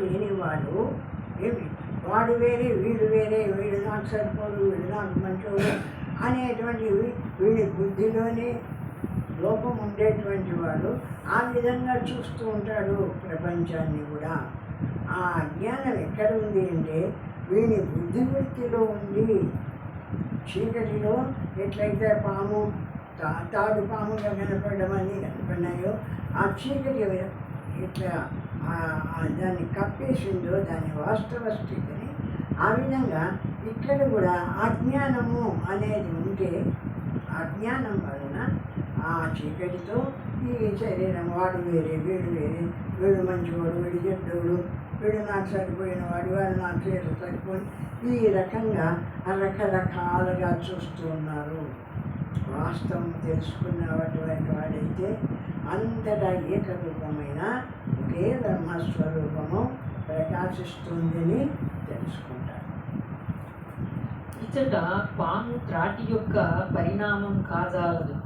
లేనివాడు ఏమి వాడు వేరే వీడు వేరే, వీడు నాకు సరిపోడు, వీడు నాకు మంచోడు అనేటువంటి వీడి బుద్ధిలోనే లోపం ఉండేటువంటి వాడు ఆ విధంగా చూస్తూ ఉంటాడు ప్రపంచాన్ని కూడా. ఆ అజ్ఞానం ఎక్కడ ఉంది అంటే వీడి బుద్ధివృత్తిలో ఉంది. చీకటిలో ఎట్లయితే పాము తాడు పాముగా కనపడడం అని కనపడినాయో, ఆ చీకటి ఇట్లా దాన్ని కప్పేసిందో దాని వాస్తవ స్థితిని, ఆ విధంగా ఇక్కడ కూడా అజ్ఞానము అనేది ఉంటే అజ్ఞానం వలన ఆ చీకటితో ఈ శరీరం వాడు వేరే వీడు వేరే, వీడు మంచివాడు వీడు చెడ్డోడు, వీడు నాకు సరిపోయిన వాడు వాడు నాకు సరిపోయి ఈ రకంగా రకరకాలుగా చూస్తూ ఉన్నారు. వాస్తవం తెలుసుకున్నటువంటి వాడైతే అంతటా ఏకరూపమైన ఒకే బ్రహ్మస్వరూపము ప్రకాశిస్తుందని తెలుసుకుంటారు. ఇచ్చట పాము త్రాటి యొక్క పరిణామం కాజాలదు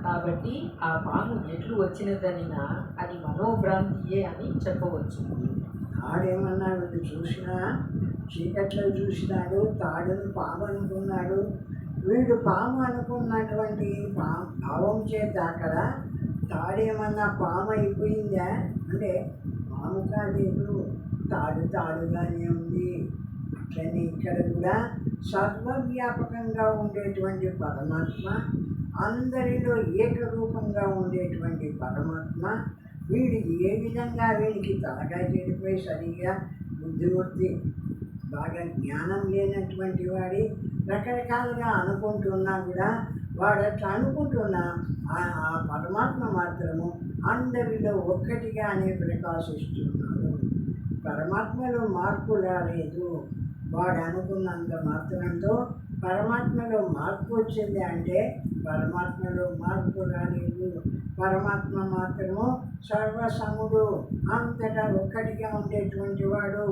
కాబట్టి ఆ పాము ఎట్లు వచ్చినదనినా అది మనోభ్రాంతియే అని చెప్పవచ్చు. తాడేమన్నా వీడు చూసినా చీకట్లో చూసినాడు, తాడును పాము అనుకున్నాడు. వీడు పాము అనుకున్నటువంటి భావం చేత అక్కడ తాడేమన్నా పాము అయిపోయిందా అంటే పాము కాలేదు, తాడుగానే ఉంది. అట్లనే ఇక్కడ కూడా సర్వవ్యాపకంగా ఉండేటువంటి పరమాత్మ, అందరిలో ఏకరూపంగా ఉండేటువంటి పరమాత్మ, వీడు ఏ విధంగా వీడికి తలకాయ చెడిపోయి సరిగా బుద్ధివృత్తి బాగా జ్ఞానం లేనటువంటి వాడి రకరకాలుగా అనుకుంటున్నా కూడా వాడు అట్లా అనుకుంటున్నా ఆ పరమాత్మ మాత్రము అందరిలో ఒక్కటిగానే ప్రకాశిస్తున్నాడు. పరమాత్మలో మార్పు రాలేదు. వాడు అనుకున్నంత మాత్రంతో పరమాత్మలో మార్పు వచ్చింది అంటే పరమాత్మలో మార్పు రాలేదు. పరమాత్మ మాత్రము సర్వసముడు, అంతటా ఒక్కటిగా ఉండేటువంటి వాడు,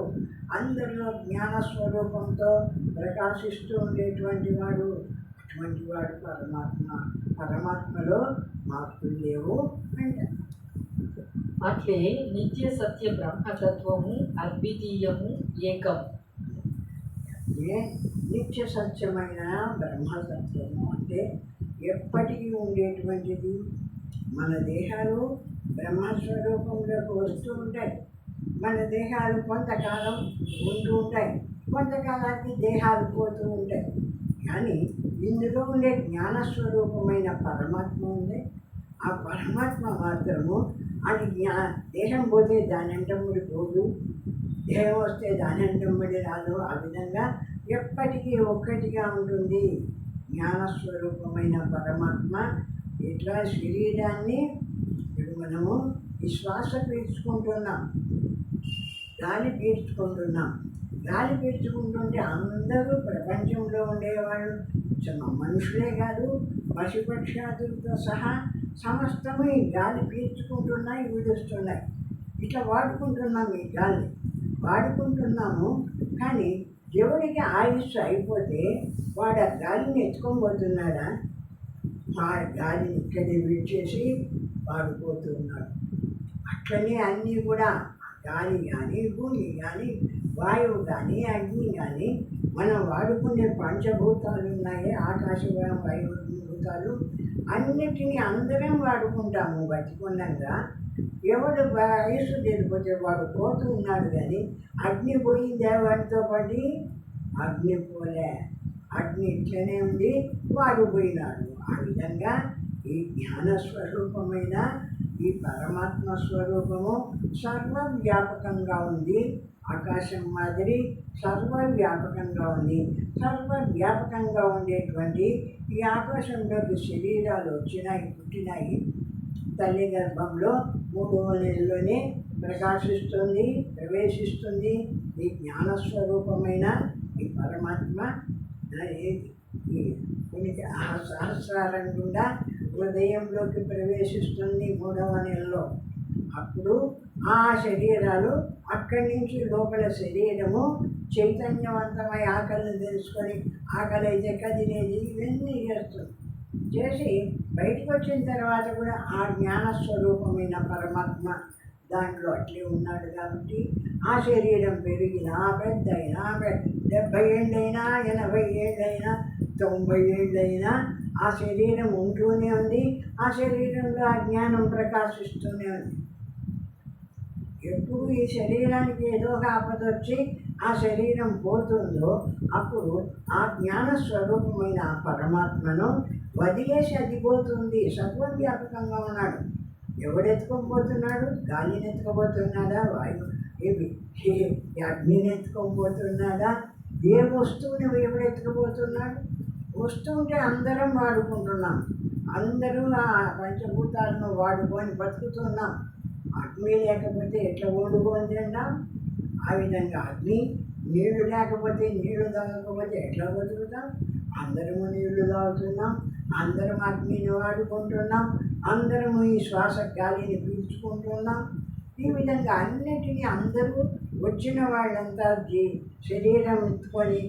అందరిలో జ్ఞానస్వరూపంతో ప్రకాశిస్తూ ఉండేటువంటి వాడు. అటువంటి వాడు పరమాత్మలో మార్పులు లేవు అంటారు. అట్లే నిత్య సత్య బ్రహ్మతత్వము అద్వితీయము ఏకం. నిత్య సత్యమైన బ్రహ్మతత్వము అంటే ఎప్పటికీ ఉండేటువంటిది. మన దేహాలు బ్రహ్మస్వరూపంలోకి వస్తూ ఉంటాయి. మన దేహాలు కొంతకాలం ఉంటూ ఉంటాయి, కొంతకాలానికి దేహాలు పోతూ ఉంటాయి. కానీ ఇందులో ఉండే జ్ఞానస్వరూపమైన పరమాత్మ ఉంది. ఆ పరమాత్మ మాత్రము అది దేహం పోతే దాని అంటముడి పోదు, దేహం వస్తే దాని అంటముడి రాదు. ఆ విధంగా ఎప్పటికీ ఒక్కటిగా ఉంటుంది జ్ఞానస్వరూపమైన పరమాత్మ. ఇట్లా శరీరాన్ని ఇప్పుడు మనము ఈ శ్వాస పీల్చుకుంటున్నాం, గాలి పీల్చుకుంటున్నాం. గాలి పీల్చుకుంటుంటే అందరూ ప్రపంచంలో ఉండేవాళ్ళు మనుషులే కాదు, పశుపక్షాదులతో సహా సమస్తము ఈ గాలి పీల్చుకుంటున్నాయి, విడుస్తున్నాయి. ఇట్లా వాడుకుంటున్నాం, ఈ గాలి వాడుకుంటున్నాము. కానీ దేవుడికి ఆయుష్ అయిపోతే వాడు ఆ గాలిని ఎత్తుకొని పోతున్నాడా? ఆ గాలిని ఇక్కడే విడిచేసి వాడిపోతున్నాడు. అట్లనే అన్నీ కూడా గాలి కానీ, భూమి కానీ, వాయువు కానీ, అగ్ని కానీ, మనం వాడుకునే పంచభూతాలు ఉన్నాయి, ఆకాశ వాయువు భూతాలు అన్నిటినీ అందరం వాడుకుంటాము బతికున్నాగా. ఎవడు వయస్సు తెలిపోతే వాడు పోతూ ఉన్నాడు. కానీ అగ్ని పోయిందే వాడితో పడి అగ్ని పోలే, అగ్ని ఇట్లనే ఉంది, వాడు పోయినాడు. ఆ విధంగా ఈ జ్ఞానస్వరూపమైన ఈ పరమాత్మ స్వరూపము సర్వవ్యాపకంగా ఉంది. ఆకాశం మాదిరి సర్వవ్యాపకంగా ఉంది. సర్వవ్యాపకంగా ఉండేటువంటి ఈ ఆకాశంలోకి శరీరాలు వచ్చినాయి, పుట్టినాయి. తల్లి గర్భంలో 3వ నెలలోనే ప్రకాశిస్తుంది, ప్రవేశిస్తుంది. ఈ జ్ఞానస్వరూపమైన ఈ పరమాత్మ ఈ సహస్రారం గుండా హృదయంలోకి ప్రవేశిస్తుంది 3వ నెలలో. అప్పుడు ఆ శరీరాలు అక్కడి నుంచి లోపల శరీరము చైతన్యవంతమై ఆకలిని తెలుసుకొని ఆకలి అయితే కదిలేది ఇవన్నీ చేస్తుంది. చేసి బయటకు వచ్చిన తర్వాత కూడా ఆ జ్ఞానస్వరూపమైన పరమాత్మ దాంట్లో అట్లే ఉన్నాడు కాబట్టి ఆ శరీరం పెరిగినా పెద్దయినా 70 ఏళ్ళైనా 80 ఏళ్ళైనా 90 ఏళ్ళైనా ఆ శరీరం ఉంటూనే ఉంది. ఆ శరీరంలో ఆ జ్ఞానం ప్రకాశిస్తూనే ఉంది. ఎప్పుడు ఈ శరీరానికి ఏదో ఒక ఆపద వచ్చి ఆ శరీరం పోతుందో అప్పుడు ఆ జ్ఞాన స్వరూపమైన ఆ పరమాత్మను వదిలేసి అది పోతుంది. సర్వవ్యాపకంగా ఉన్నాడు. ఎవడెత్తుకొని పోతున్నాడు? గాలిని ఎత్తుకోబోతున్నాడా? ఏమి అగ్నిని ఎత్తుకొని పోతున్నాడా? ఏ వస్తువుని ఎవడెత్తుకుపోతున్నాడు? వస్తుంటే అందరం వాడుకుంటున్నాం. అందరూ ఆ పంచభూతాలను వాడుకొని బతుకుతున్నాం. అగ్ని లేకపోతే ఎట్లా వండుకొని తింటాం? ఆ విధంగా అగ్ని, నీళ్లు లేకపోతే నీళ్లు తాగకపోతే ఎట్లా బతుకుతాం? అందరము నీళ్లు తాగుతున్నాం, అందరం అగ్నిని వాడుకుంటున్నాం, అందరము ఈ శ్వాస గాలిని పీల్చుకుంటున్నాం. ఈ విధంగా అన్నిటినీ అందరూ వచ్చిన వాళ్ళంతా శరీరం ఎత్తుకొని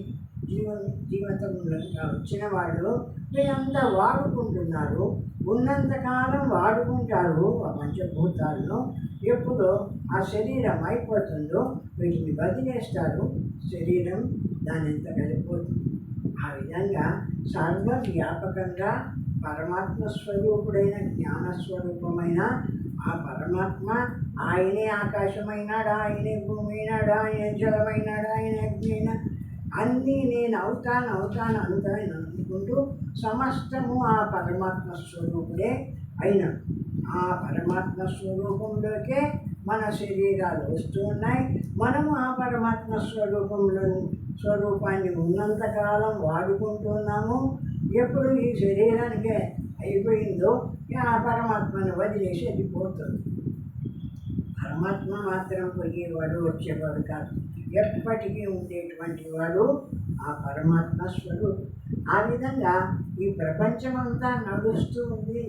జీవితంగా వచ్చిన వాళ్ళు వీళ్ళంతా వాడుకుంటున్నారు. ఉన్నంతకాలం వాడుకుంటారు ఆ పంచభూతాలను. ఎప్పుడు ఆ శరీరం అయిపోతుందో వీటిని వదిలేస్తారు. శరీరం దానింత వెళ్ళిపోతుంది. ఆ విధంగా సర్వవ్యాపకంగా పరమాత్మ స్వరూపుడైన జ్ఞానస్వరూపమైన ఆ పరమాత్మ ఆయనే ఆకాశమైనాడు, ఆయనే భూమి అయినాడు, ఆయన జలమైనాడు, ఆయన అగ్ని అయినాడు. అన్నీ నేను అవుతాను అంతాను అనుకుంటూ సమస్తము ఆ పరమాత్మ స్వరూపుడే అయినాడు. ఆ పరమాత్మ స్వరూపంలోకే మన శరీరాలు వస్తూ ఉన్నాయి. మనము ఆ పరమాత్మ స్వరూపాన్ని ఉన్నంతకాలం వాడుకుంటున్నాము. ఎప్పుడు ఈ శరీరానికి అయిపోయిందో ఆ పరమాత్మను వదిలేసి అది పోతుంది. పరమాత్మ మాత్రం పోయేవాడు వచ్చేవాడు కాదు. ఎప్పటికీ ఉండేటువంటి వాడు ఆ పరమాత్మ స్వరూపం. ఆ విధంగా ఈ ప్రపంచమంతా నడుస్తూ ఉంది.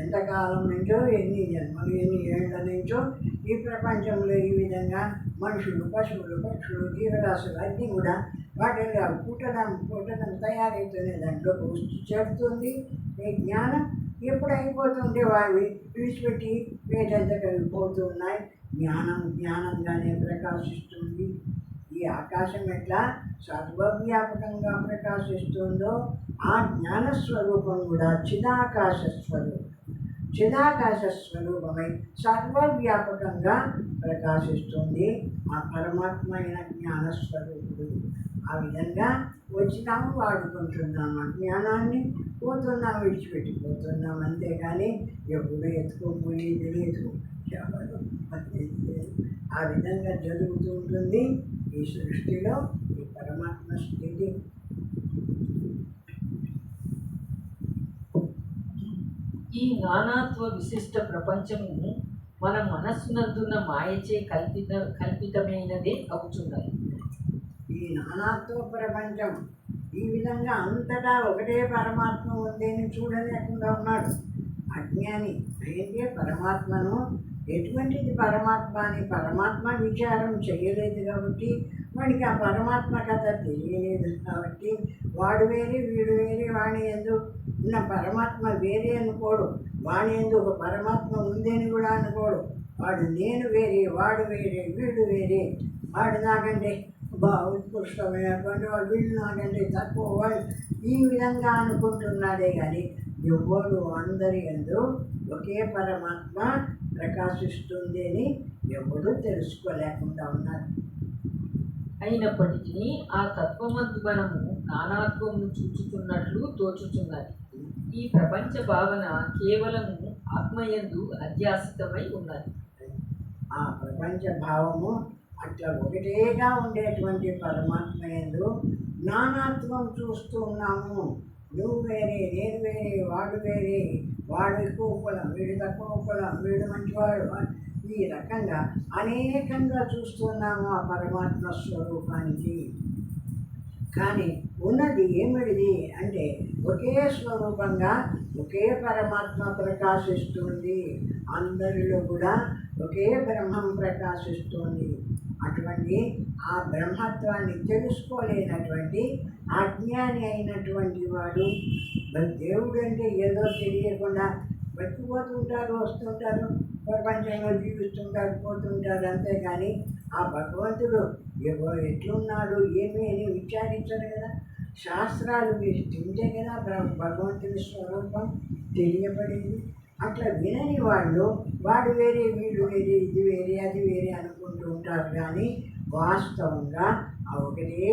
ఎంతకాలం నుంచో, ఎన్ని జన్మలు, ఎన్ని ఏళ్ల నుంచో ఈ ప్రపంచంలో ఈ విధంగా మనుషులు, పశువులు, పక్షులు, జీవరాశులు అన్నీ కూడా వాటిల్లో పుట్టడం తయారైతేనే దాంట్లో వస్తు చేరుతుంది. ఈ జ్ఞానం ఎప్పుడు అయిపోతుంటే వావి విడిచిపెట్టి వేటంతగా పోతూ ఉన్నాయి. జ్ఞానంగానే ప్రకాశిస్తుంది. ఈ ఆకాశం ఎట్లా సర్వవ్యాపకంగా ప్రకాశిస్తుందో ఆ జ్ఞానస్వరూపం కూడా చిదాకాశ స్వరూపమై సర్వవ్యాపకంగా ప్రకాశిస్తుంది. ఆ పరమాత్మ అయిన జ్ఞానస్వరూపుడు. ఆ విధంగా వచ్చినాము, వాడుకుంటున్నాము. జ్ఞానాన్ని పోతున్నాం, విడిచిపెట్టిపోతున్నాం. అంతేగాని ఎప్పుడు ఎత్తుకోపోయేది లేదు. ఆ విధంగా జరుగుతూ ఉంటుంది ఈ సృష్టిలో. ఈ పరమాత్మ స్థితి ఈ నానాత్వ విశిష్ట ప్రపంచము మన మనస్సునందున్న మాయచే కల్పితమైనదే అవుతున్నది. ఈ నానాత్వ ప్రపంచం ఈ విధంగా అంతటా ఒకటే పరమాత్మ ఉందని చూడలేకుండా ఉన్నాడు అజ్ఞాని. అయితే పరమాత్మను ఎటువంటిది పరమాత్మ అని పరమాత్మ విచారం చేయలేదు కాబట్టి వాడికి ఆ పరమాత్మ కథ తెలియలేదు కాబట్టి వాడు వేరే, వీడు వేరే, వాడి ఎందు ఉన్న పరమాత్మ వేరే అనుకోడు. వాడి ఎందు ఒక పరమాత్మ ఉందని కూడా అనుకోడు. వాడు నేను వేరే, వాడు వేరే, వీడు వేరే, వాడు నాకంటే ఉత్కృష్టమైనటువంటి వాడు, వీళ్ళు నాకంటే తక్కువ వాడు, ఈ విధంగా అనుకుంటున్నాడే కానీ ఎవ్వరు అందరి యందు ఒకే పరమాత్మ ప్రకాశిస్తుంది అని ఎవరు తెలుసుకోలేకుండా ఉన్నారు. అయినప్పటికీ ఆ తత్వమందు మనము నానాత్వమును చూచుతున్నట్లు తోచుతున్నది. ఈ ప్రపంచ భావన కేవలము ఆత్మయందు అధ్యాసితమై ఉన్నది. ఆ ప్రపంచ భావము అట్లా ఒకటేగా ఉండేటువంటి పరమాత్మ యందు నానాత్వం చూస్తూ ఉన్నాము. నువ్వు వేరే, నేను వేరే, వాడు వేరే, వాడు ఎక్కువ కులం, వీడు తక్కువ కులం, వీడు మంచివాడు, ఈ రకంగా అనేకంగా చూస్తున్నాము ఆ పరమాత్మ స్వరూపానికి. కానీ ఉన్నది ఏమిటిది అంటే ఒకే స్వరూపంగా ఒకే పరమాత్మ ప్రకాశిస్తుంది. అందరిలో కూడా ఒకే బ్రహ్మం ప్రకాశిస్తుంది. అటువంటి ఆ బ్రహ్మత్వాన్ని తెలుసుకోలేనటువంటి అజ్ఞాని అయినటువంటి వాడు దేవుడు అంటే ఏదో తెలియకుండా బతికిపోతుంటారు, వస్తుంటారు. ప్రపంచంలో జీవిస్తుంటారు, పోతుంటారు, అంతేగాని ఆ భగవంతుడు ఎట్లున్నాడు ఏమి అని విచారించరు కదా. శాస్త్రాలు మీరు తింటే కదా భగవంతుని స్వరూపం తెలియబడింది. అట్లా వినని వాళ్ళు వాడు వేరే వీడు వేరే ఇది వేరే అది వేరే అనుకుంటూ ఉంటారు. కానీ వాస్తవంగా ఆ ఒకటే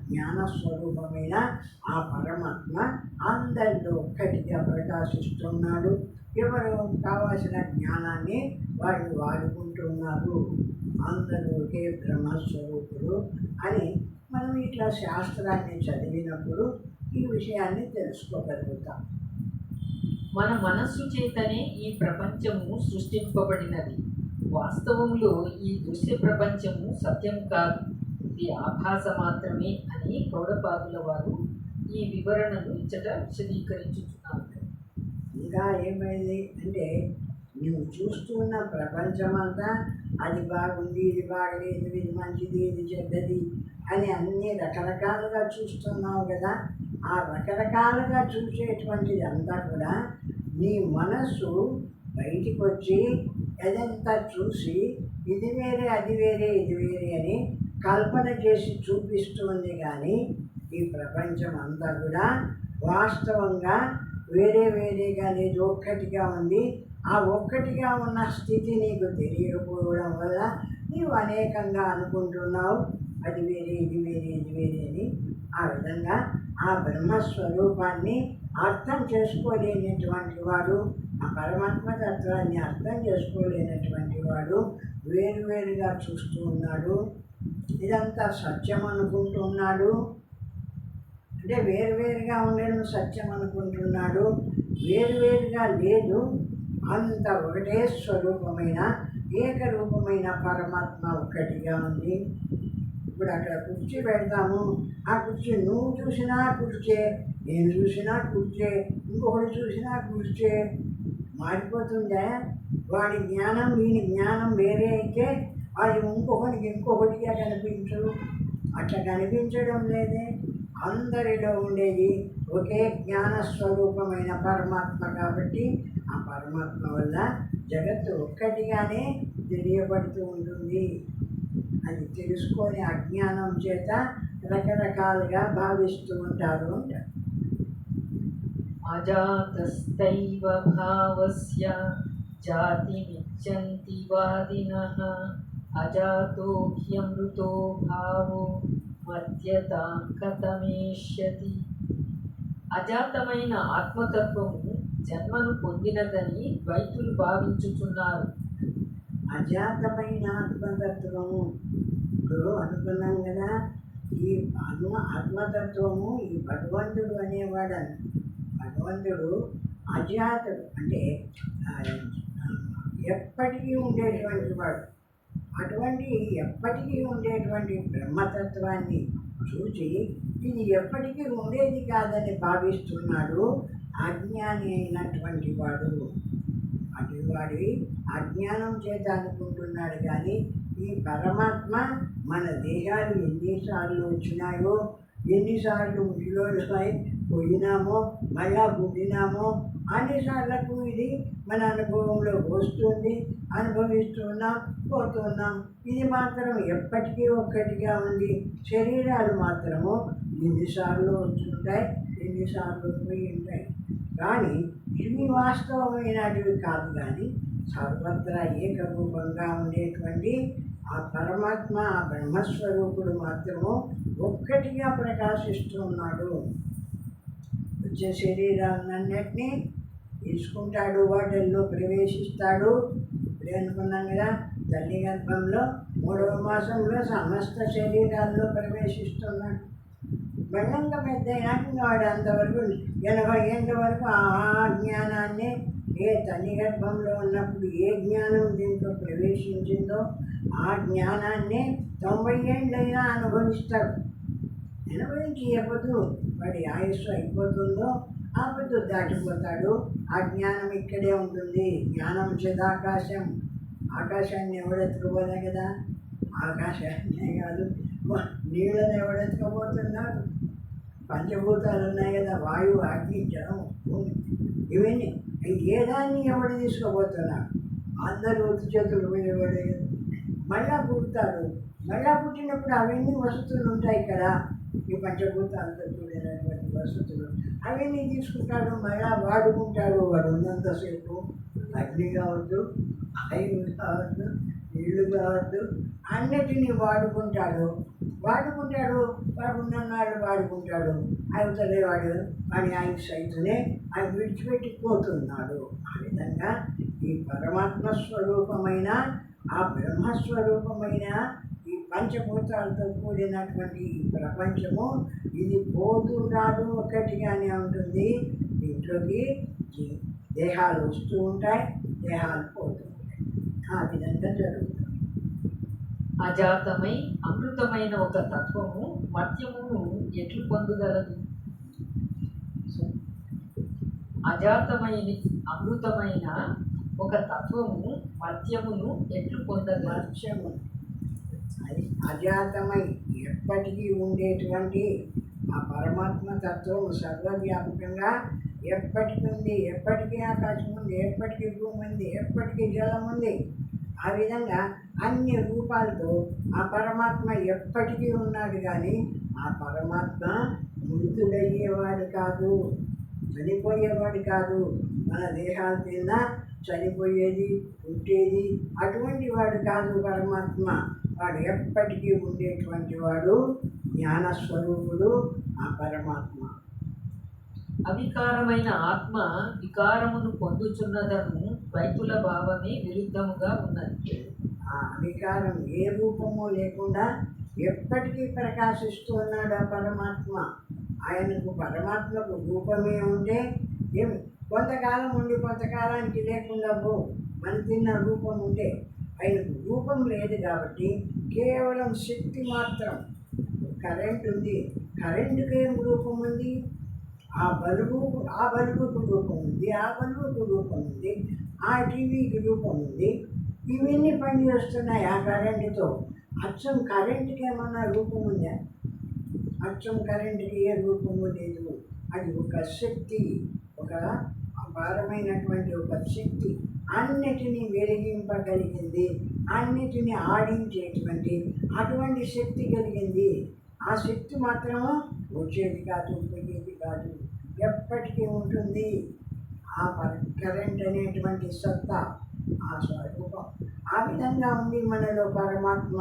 జ్ఞానస్వరూపమైన ఆ పరమాత్మ అందరిలో ఒక్కటిగా ప్రకాశిస్తున్నాడు. ఎవరు కావాల్సిన జ్ఞానాన్ని వాళ్ళు వాడుకుంటున్నారు. అందరూ ఒకే బ్రహ్మస్వరూపుడు అని మనం ఇట్లా శాస్త్రాన్ని చదివినప్పుడు ఈ విషయాన్ని తెలుసుకోగలుగుతాం. మన మనస్సు చేతనే ఈ ప్రపంచము సృష్టింపబడినది. వాస్తవంలో ఈ దృశ్య ప్రపంచము సత్యం కాదు, ఇది ఆభాస మాత్రమే అని గౌడపాదుల వారు ఈ వివరణను ఇచ్చట విశదీకరించుతున్నారు. ఇంకా ఏమైంది అంటే నువ్వు చూస్తున్న ప్రపంచమంతా అది బాగుంది, ఇది బాగలేదు, ఇది మంచిది, ఇది చెడ్డది అని అన్ని రకరకాలుగా చూస్తున్నావు కదా. ఆ రకరకాలుగా చూసేటువంటిది అంతా కూడా నీ మనస్సు బయటికి వచ్చి అదంతా చూసి ఇది వేరే అది వేరే ఇది వేరే అని కల్పన చేసి చూపిస్తుంది. కానీ ఈ ప్రపంచం అంతా కూడా వాస్తవంగా వేరే వేరేగా లేదు, ఒక్కటిగా ఉంది. ఆ ఒక్కటిగా ఉన్న స్థితి నీకు తెలియకపోవడం వల్ల నీవు అనేకంగా అనుకుంటున్నావు అది వేరే ఇది వేరే ఇది వేరే అని. ఆ విధంగా ఆ బ్రహ్మస్వరూపాన్ని అర్థం చేసుకోలేనటువంటి వాడు, ఆ పరమాత్మ తత్వాన్ని అర్థం చేసుకోలేనటువంటి వాడు వేరువేరుగా చూస్తూ ఉన్నాడు. ఇదంతా సత్యం అనుకుంటున్నాడు. అంటే వేరువేరుగా ఉండడం సత్యం అనుకుంటున్నాడు. వేరువేరుగా లేదు, అంత ఒకటే స్వరూపమైన ఏకరూపమైన పరమాత్మ ఒక్కటిగా ఉంది. ఇప్పుడు అక్కడ కుర్చీ పెడతాము, ఆ కుర్చీ నువ్వు చూసినా కుర్చే, నేను చూసినా కుర్చే, ఇంకొకటి చూసినా కుర్చే. మారిపోతుందా? వాడి జ్ఞానం వీని జ్ఞానం వేరే అయితే వాడి ఇంకొకటిగా కనిపించు. అట్లా కనిపించడం లేదే. అందరిలో ఉండేది ఒకే జ్ఞానస్వరూపమైన పరమాత్మ కాబట్టి ఆ పరమాత్మ వల్ల జగత్తు ఒక్కటిగానే తెలియబడుతూ ఉంటుంది. అది తెలుసుకొని అజ్ఞానం చేత రకరకాలుగా భావిస్తూ ఉంటారు అంటారు. అజాతస్తైవ భావస్య జాతిమిచ్చంతి వాదినః అజాతో హ్యమృతో భావో మధ్యతాం కథమేష్యతి. అజాతమైన ఆత్మతత్వము జన్మను పొందినదని ద్వైతులు భావించుతున్నారు. అజాతమైన ఆత్మతత్వము ఇప్పుడు అనుకున్నాం కదా. ఈ ఆత్మతత్వము ఈ భగవంతుడు అనేవాడు. భగవంతుడు అజాతుడు అంటే ఎప్పటికీ ఉండేటువంటి వాడు. అటువంటి ఎప్పటికీ ఉండేటువంటి బ్రహ్మతత్వాన్ని చూసి ఇది ఎప్పటికీ ఉండేది కాదని భావిస్తున్నాడు అజ్ఞాని అయినటువంటి వాడు. అటువాడి అజ్ఞానం చేత అనుకుంటున్నాడు. కానీ ఈ పరమాత్మ మన దేహాలు ఎన్నిసార్లు వచ్చినాయో, ఎన్నిసార్లు ముడిలో పోయినామో, మళ్ళా పుట్టినామో అన్నిసార్లకు ఇది మన అనుభవంలో వస్తుంది, అనుభవిస్తున్నాం, పోతున్నాం. ఇది మాత్రం ఎప్పటికీ ఒక్కటిగా ఉంది. శరీరాలు మాత్రము ఎన్నిసార్లు వచ్చుంటాయి, ఎన్నిసార్లు పోయి ఉంటాయి. కానీ ఇవి వాస్తవమైనటివి కాదు. కానీ సర్వత్రా ఏకరూపంగా ఉండేటువంటి ఆ పరమాత్మ, ఆ బ్రహ్మస్వరూపుడు మాత్రము ఒక్కటిగా ప్రకాశిస్తూ ఉన్నాడు. వచ్చే శరీరాలన్నిటినీ తీసుకుంటాడు, వాటిల్లో ప్రవేశిస్తాడు. ఇప్పుడే అనుకున్నాం కదా, తల్లి గర్భంలో 3వ మాసంలో సమస్త శరీరాల్లో ప్రవేశిస్తున్నాడు. బలంగా పెద్ద అయినాక వాడు అంతవరకు 80 ఏళ్ళ వరకు ఆ జ్ఞానాన్ని ఏ తల్లి గర్భంలో ఉన్నప్పుడు ఏ జ్ఞానం దీంట్లో ప్రవేశించిందో ఆ జ్ఞానాన్ని 90 ఏళ్ళైనా అనుభవిస్తాడు. అనుభవించి ఎప్పుడు వాడి ఆయుస్సు అయిపోతుందో ఆ పొద్దు దాటిపోతాడు. ఆ జ్ఞానం ఇక్కడే ఉంటుంది. జ్ఞానం చిదాకాశం. ఆకాశాన్ని ఎవడెత్తుకోపోలే కదా. ఆకాశాన్నే కాదు, నీళ్ళని ఎవడెత్తుకోబోతున్నాడు. పంచభూతాలు ఉన్నాయి కదా, వాయువు, అగ్ని, జలం, భూమి, ఇవన్నీ ఏ దాన్ని ఎవడు తీసుకోబోతున్నాడు? అందరూ ఒత్తి చేతులు పోయేవాడే. మళ్ళా పుడతారు. మళ్ళా పుట్టినప్పుడు అవన్నీ వసతులు ఉంటాయి కదా, ఈ పంచభూతాలతో కూడినటువంటి వసతులు అవన్నీ తీసుకుంటాడు, మళ్ళా వాడుకుంటాడు. వాడు ఉన్నంతసేపు అగ్ని కావద్దు, ఆయువు కావద్దు, నీళ్లు కావద్దు, అన్నిటినీ వాడుకుంటాడు. వాడు ఉన్ననాడు వాడుకుంటాడు. అవతలే వాడి ఆయుష్ అయితేనే ఆయన విడిచిపెట్టి పోతున్నాడు. ఆ విధంగా ఈ పరమాత్మ స్వరూపమైన ఆ బ్రహ్మస్వరూపమైన ఈ పంచభూతాలతో కూడినటువంటి ఈ ప్రపంచము ఇది పోతూ రాదు, ఒక్కటిగానే ఉంటుంది. దీంట్లోకి దేహాలు వస్తూ ఉంటాయి, దేహాలు పోతూ ఉంటాయి. ఆ విధంగా జరుగుతుంది. అజాతమై అమృతమైన ఒక తత్వము మర్త్యమును ఎట్లు పొందగలదు? అజాతమైన అమృతమైన ఒక తత్వము మర్త్యమును ఎట్లు పొందగలదు? మర్త్యము అది అజాతమై ఎప్పటికీ ఉండేటువంటి ఆ పరమాత్మ తత్వం సర్వవ్యాపకంగా ఎప్పటికీ ఉంది. ఎప్పటికీ ఆకాశం ఉంది, ఎప్పటికీ భూమి ఉంది, ఎప్పటికీ జలం ఉంది. ఆ విధంగా అన్ని రూపాలతో ఆ పరమాత్మ ఎప్పటికీ ఉన్నాడు. కానీ ఆ పరమాత్మ మృతుడయ్యేవాడు కాదు, చనిపోయేవాడు కాదు. మన దేహాల కింద చనిపోయేది, పుట్టేది అటువంటి వాడు కాదు పరమాత్మ. వాడు ఎప్పటికీ ఉండేటువంటి వాడు, జ్ఞానస్వరూపుడు ఆ పరమాత్మ. అవికారమైన ఆత్మ వికారమును పొందుచున్నదను రైతుల భావమే విరుద్ధముగా ఉన్నది. ఆ అవికారం ఏ రూపము లేకుండా ఎప్పటికీ ప్రకాశిస్తూ ఉన్నాడు ఆ పరమాత్మ. పరమాత్మకు రూపమే ఉంటే ఏమి కొంతకాలం ఉండి కొంతకాలానికి లేకుండా మన తిన్న రూపం ఉంటే ఆయనకు రూపం లేదు. కాబట్టి కేవలం శక్తి మాత్రం. కరెంట్ ఉంది, కరెంటుకి ఏం రూపం ఉంది? ఆ బల్బుకు రూపం ఉంది, ఆ బల్బుకు రూపం ఉంది, ఆ టీవీకి రూపం ఉంది. ఇవన్నీ పనిచేస్తున్నాయి ఆ కరెంటుతో. అచ్చం కరెంటుకి ఏమన్నా రూపం ఉందా? అచ్చం కరెంటుకి ఏ రూపము లేదు. అది ఒక శక్తి, ఒక అపారమైనటువంటి ఒక శక్తి. అన్నిటినీ వెలిగింపగలిగింది, అన్నిటినీ ఆడించేటువంటి అటువంటి శక్తి కలిగింది. ఆ శక్తి మాత్రము వచ్చేది కాదు, పోయేది కాదు, ఎప్పటికీ ఉంటుంది. ఆ కరెంట్ అనేటువంటి సత్తా, ఆ స్వరూపం ఆ విధంగా ఉంది మనలో పరమాత్మ.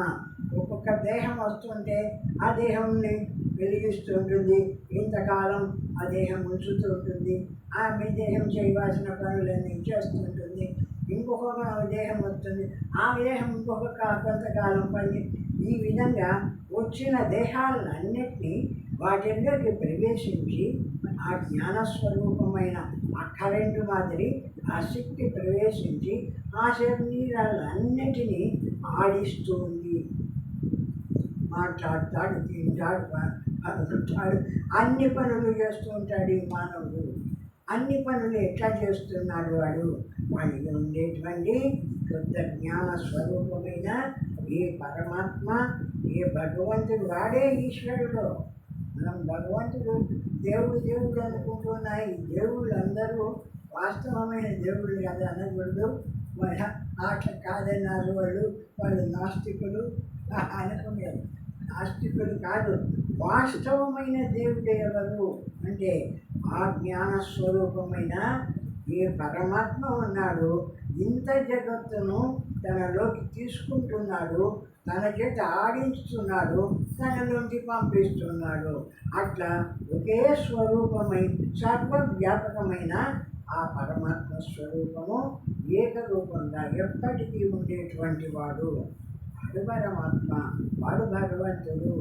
ఒక్కొక్క దేహం వస్తుంటే ఆ దేహంని వెలిగిస్తుంటుంది, ఇంతకాలం ఆ దేహం ఉంచుతూ ఉంటుంది. ఆ మీ దేహం చేయవలసిన పనులన్నీ చేస్తుంటుంది. ఇంకొక దేహం వస్తుంది, ఆ దేహం కొంతకాలం పని. ఈ విధంగా వచ్చిన దేహాలన్నిటినీ వాటిల్లోకి ప్రవేశించి ఆ జ్ఞానస్వరూపమైన ఆ కరెంటు మాదిరి ఆ శక్తి ప్రవేశించి ఆ శరీరాలన్నిటినీ ఆడిస్తుంది. మాట్లాడతాడు, తింటాడు, అనుకుంటాడు, అన్ని పనులు చేస్తూ ఉంటాడు ఈ మానవుడు. అన్ని పనులు ఎట్లా చేస్తున్నాడు? వాడిలో ఉండేటువంటి శుద్ధ జ్ఞాన స్వరూపమైన ఏ పరమాత్మ, ఏ భగవంతుడు, వాడే ఈశ్వరుడు. మనం భగవంతుడు దేవుడు అనుకుంటున్నాయి. దేవుళ్ళు అందరూ వాస్తవమైన దేవుళ్ళు కదా అనకూడదు. అట్లా కాదన్నారు వాళ్ళు నాస్తికులు అనుకున్నారు. నాస్తికులు కాదు, వాస్తవమైన దేవుడు ఎవరు అంటే ఆ జ్ఞాన స్వరూపమైన ఏ పరమాత్మ ఉన్నాడు. ఇంత జగత్తును తనలోకి తీసుకుంటున్నాడు, తన చేత ఆడించుతున్నాడు, తనలోకి పంపిస్తున్నాడు. అట్లా ఒకే స్వరూపమై సర్వవ్యాపకమైన ఆ పరమాత్మ స్వరూపము ఏకరూపంగా ఎప్పటికీ ఉండేటువంటి వాడు పరమాత్మ, వాడు భగవంతుడు.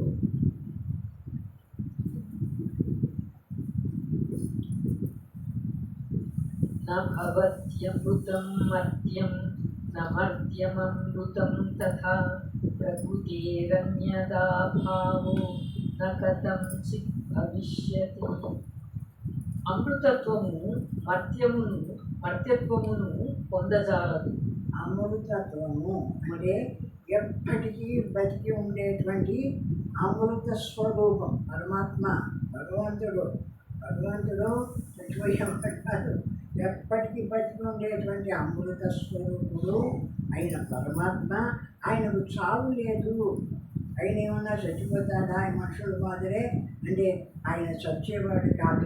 నభవత్యమృతం మర్త్యం నమర్త్యమమృతం తథా ప్రకృతిరన్యదా భావో న కథంచిత్ భవిష్యతి. అమృతత్వము మర్త్యత్వమును పొందజాలదు. అమృతత్వము అంటే ఎప్పటికీ బతికి ఉండేటువంటి అమృత స్వరూపం పరమాత్మ. భగవంతుడు చచ్చిపోయేవాడు కాదు, ఎప్పటికీ బతికి ఉండేటువంటి అమృత స్వరూపుడు ఆయన పరమాత్మ. ఆయనకు చావు లేదు. ఆయన ఏమన్నా చచ్చిపోతాడా? ఆయన మనుషుల మాదిరే అంటే ఆయన చచ్చేవాడు కాదు.